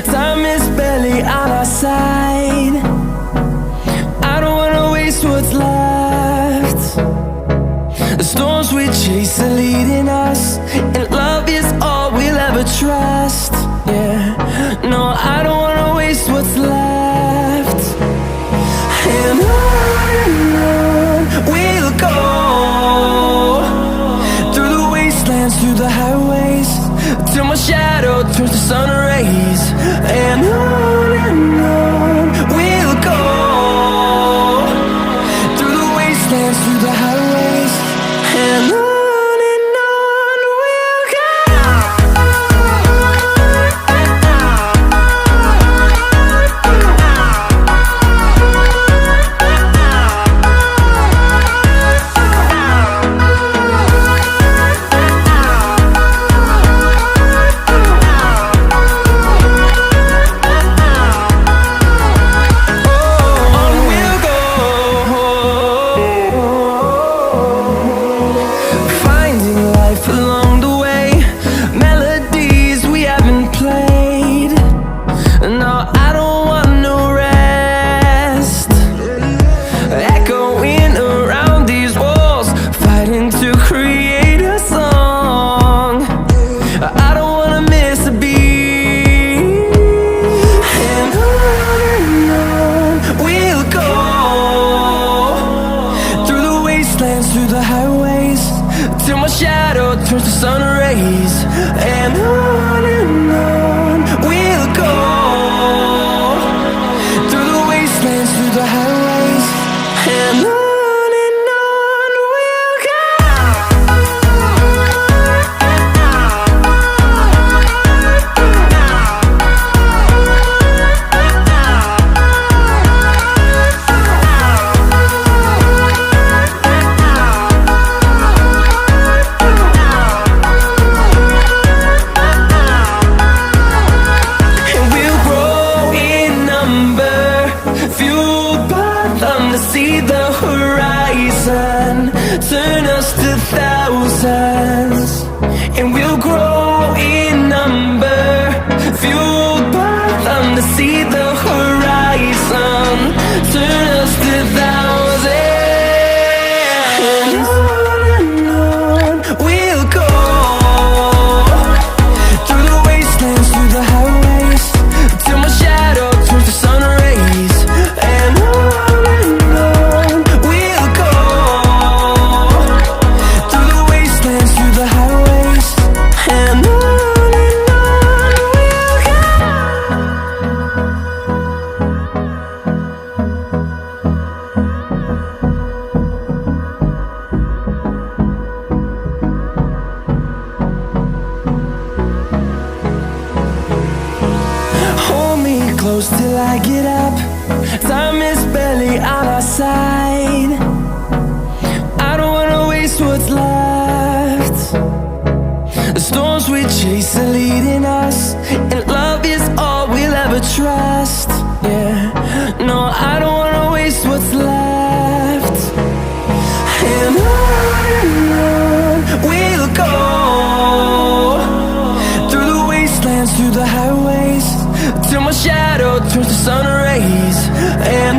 Time is barely on our side. I don't wanna waste what's left. The storms we chase are leading us, and love is all we'll ever trust. Yeah, no, I don't wanna waste what's left. And on we'll go, through the wastelands, through the highways, till my shadow turns to sun rays. And on we'll go, through the wastelands, through the highways, and on we'll go. Through the highways, till my shadow turns to sun rays. And on we'll go, through the wastelands, through the highways, and on we'll go. See the horizon, turn us to thousands, and we'll grow in number, fueled by them. To see the horizon, turn us to thousands, and on we'll go, through the wastelands, through the highways, till my shadow turns to sun rays. And close till I get up. Time is barely on our side. I don't wanna waste what's left. The storms we chase are leading us, and love is all we'll ever trust. Yeah, no, I don't wanna waste what's left. And on we'll go, through the wastelands, through the highways, till my shadow turns to sun rays. And